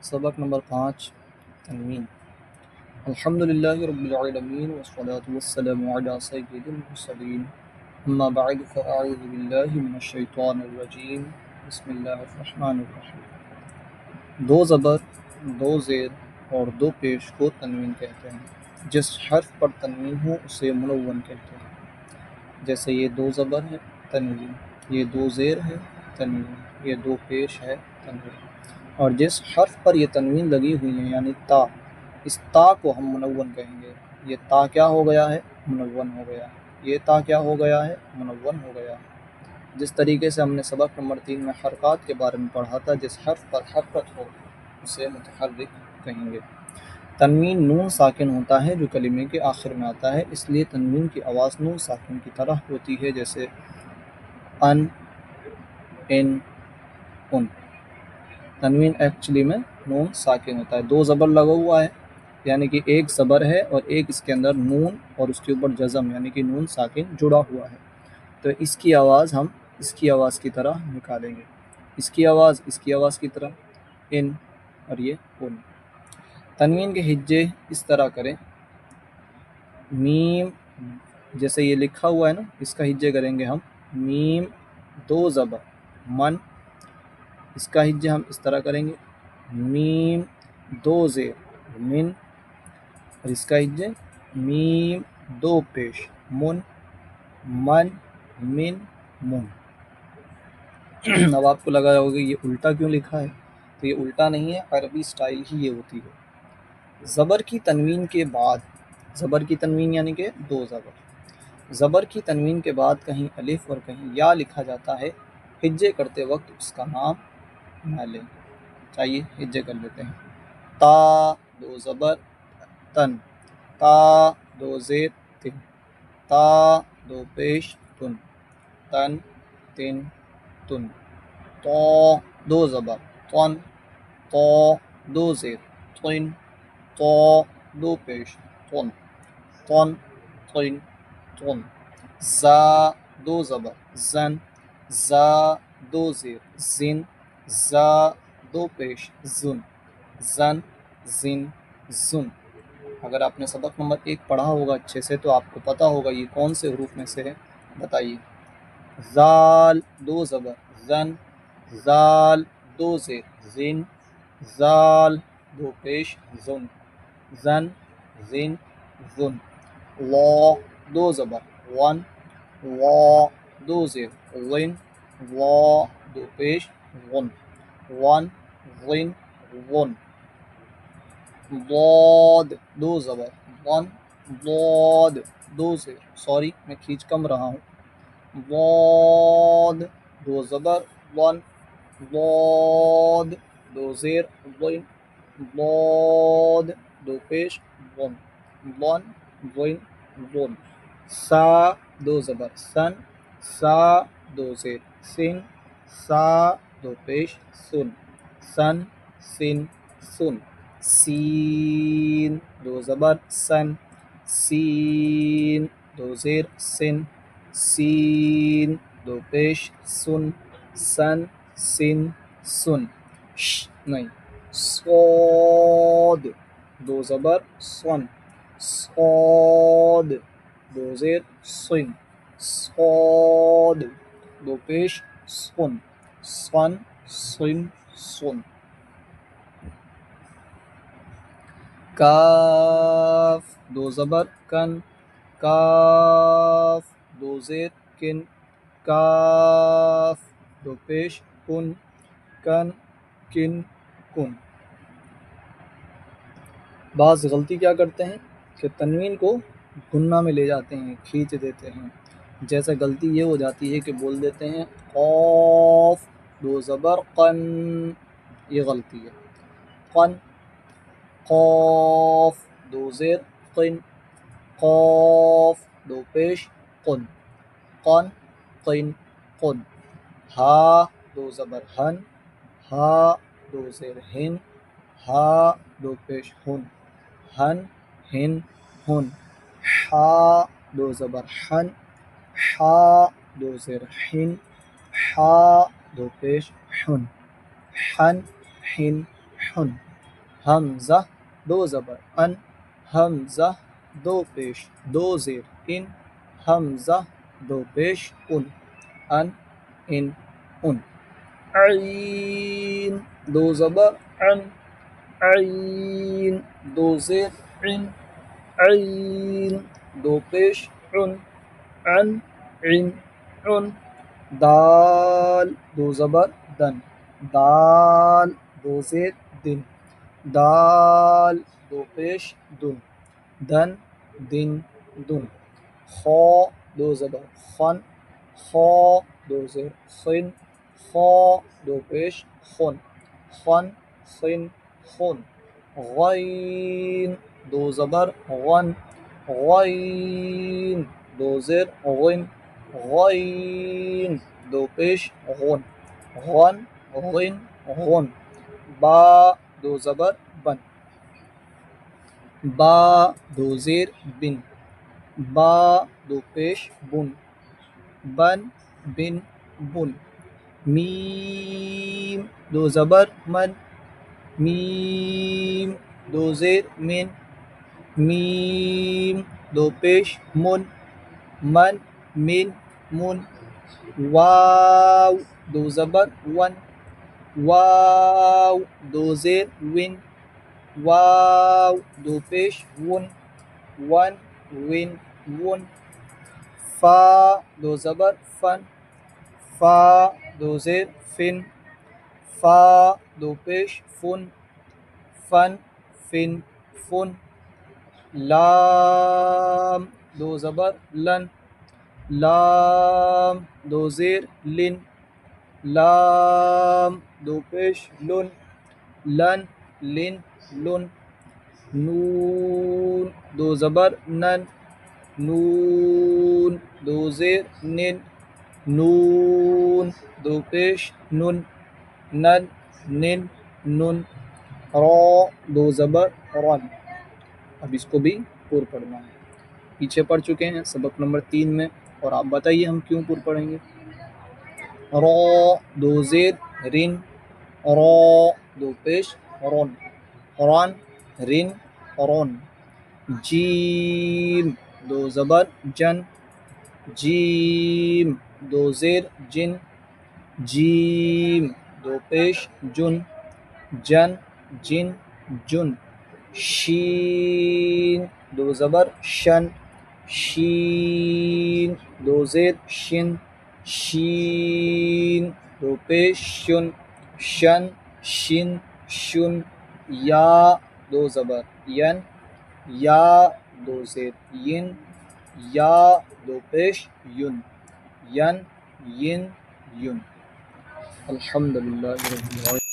سبق نمبر 5 تنوین۔ الحمدللہ رب العالمین والصلاة والسلام علی سید المرسلین، اما بعد فاعوذ باللہ من الشیطان الرجیم، بسم اللہ الرحمن الرحیم۔ دو زبر، دو زیر اور دو پیش کو تنوین کہتے ہیں۔ جس حرف پر تنوین ہو اسے منون کہتے ہیں۔ جیسے یہ دو زبر ہے تنوین، یہ دو زیر ہے تنوین، یہ دو پیش ہے تنوین۔ اور جس حرف پر یہ تنوین لگی ہوئی ہے یعنی تا، اس تا کو ہم منون کہیں گے۔ یہ تا کیا ہو گیا ہے؟ منون ہو گیا ہے۔ یہ تا کیا ہو گیا ہے؟ منون ہو گیا ہے۔ جس طریقے سے ہم نے سبق نمبر 3 میں حرکات کے بارے میں پڑھا تھا، جس حرف پر حرکت ہو اسے متحرک کہیں گے۔ تنوین نون ساکن ہوتا ہے جو کلمے کے آخر میں آتا ہے، اس لیے تنوین کی آواز نون ساکن کی طرح ہوتی ہے، جیسے ان، ان، ان۔ تنوین ایکچولی میں نون ساکن ہوتا ہے، دو زبر لگا ہوا ہے یعنی کہ ایک زبر ہے اور ایک اس کے اندر نون اور اس کے اوپر جزم یعنی کہ نون ساکن جڑا ہوا ہے، تو اس کی آواز ہم اس کی آواز کی طرح نکالیں گے۔ اس کی آواز اس کی آواز کی طرح، ان، اور یہ ان۔ تنوین کے ہجے اس طرح کریں، میم، جیسے یہ لکھا ہوا ہے نا، اس کا ہجے کریں گے ہم میم دو زبر من، اس کا ہجے ہم اس طرح کریں گے میم دو زیر من، اور اس کا ہجے میم دو پیش من، من، من، من۔ اب آپ کو لگا ہوگا یہ الٹا کیوں لکھا ہے؟ تو یہ الٹا نہیں ہے، عربی سٹائل ہی یہ ہوتی ہے۔ زبر کی تنوین کے بعد، زبر کی تنوین یعنی کہ دو زبر کی تنوین کے بعد کہیں الف اور کہیں یا لکھا جاتا ہے، ہجے کرتے وقت اس کا نام نہ لیں۔ چاہیے ہجے کر لیتے ہیں۔ تا دو زبر تن، تا دو زیر تن، تا دو پیش تن، تن، تن، تن۔ تو دو زبر تن، تو دو زیر تن، تو دو پیش تن، تن، تن، تن۔ زا دو زبر زن، زا دو زیر زن، زا دو پیش زن، زن، زن، زن۔ اگر آپ نے سبق نمبر 1 پڑھا ہوگا اچھے سے تو آپ کو پتہ ہوگا یہ کون سے حروف میں سے ہے، بتائیے۔ زال دو زبر زن، زال دو زیر زن، زال دو پیش زن، زن، زن، زن۔ وا دو زبر ون، وا دو زیر ون، وا دو پیش ون، ون، ون، ون۔ ضاد دو زبر ون، ضاد دو زیر، سوری میں کھینچ کم رہا ہوں، ضاد دو زبر ون، ضاد دو زیر ون، ضاد دو پیش ون، ون، ون، ون۔ سا دو زبر سن، سا دو زیر سن، سا دو پیش سن، سن، سن، سن۔ سین دو زبر سن، سین دو زیر سن، سین دو پیش سن، سن، سن، سن۔ ش نہیں، صاد دو زبر سن، صاد دو زیر سن، صاد دو پیش سن، سن، سن، سن۔ کاف دو زبر کن، کاف دو زیر کن، کاف دو پیش کن، کن، کن، کن۔ بعض غلطی کیا کرتے ہیں کہ تنوین کو گنہ میں لے جاتے ہیں، کھینچ دیتے ہیں۔ جیسے غلطی یہ ہو جاتی ہے کہ بول دیتے ہیں قاف دو زبر قن، یہ غلطی ہے۔ قن، قاف دو زیر قن، قاف دو پیش قن، قن، قن، قن۔ ہا دو زبر ہن، ہا دو زیر ہن، ہا دو پیش ہن، ہن، ہن، ہن۔ ہا دو زبر ہن، ہا دو زیر ہن، ہا دو پیش ہن، ہن، حن حن حمزہ دو زبر ان حمزہ دو پیش دو زیر ان حمزہ دو پیش ان ان عین دو زبر عن عین دو زیر عن عین دو پیش عن عن دال دو زبر دن دال دو زیر دن دال دو پیش دن دن خا دو زبر خن خا دو زیر خن خا دو پیش خن خن غین دو زبر غن غین دو زیر غن غین دو پیش غن غن با دو زبر بن با دو زیر بن با دو پیش بن بن میم دو زبر من میم دو زیر من میم دو پیش من واو دو زبر ون واو دو زیر ون واو دو پیش ون فا دو زبر فن فا دو زیر فن فا دو پیش فن لام دو زبر لن لام دو زیر لن لام دو پیش لن نون دو زبر نن نون دو زیر نن نون دو پیش نن را دو زبر رن اب اس کو بھی پور پڑھنا ہے پیچھے پڑھ چکے ہیں سبق نمبر 3 میں اور آپ بتائیے ہم کیوں پور پڑھیں گے را دو زیر رن را دو پیش رن رن جیم دو زبر جن جیم دو زیر جن جیم دو پیش جن شین دو زبر شن شین دو زیر شن شین دو پیش شن یا دو زبر ین یا دو زیر ین یا دو پیش یون الحمدللہ رب العالمین.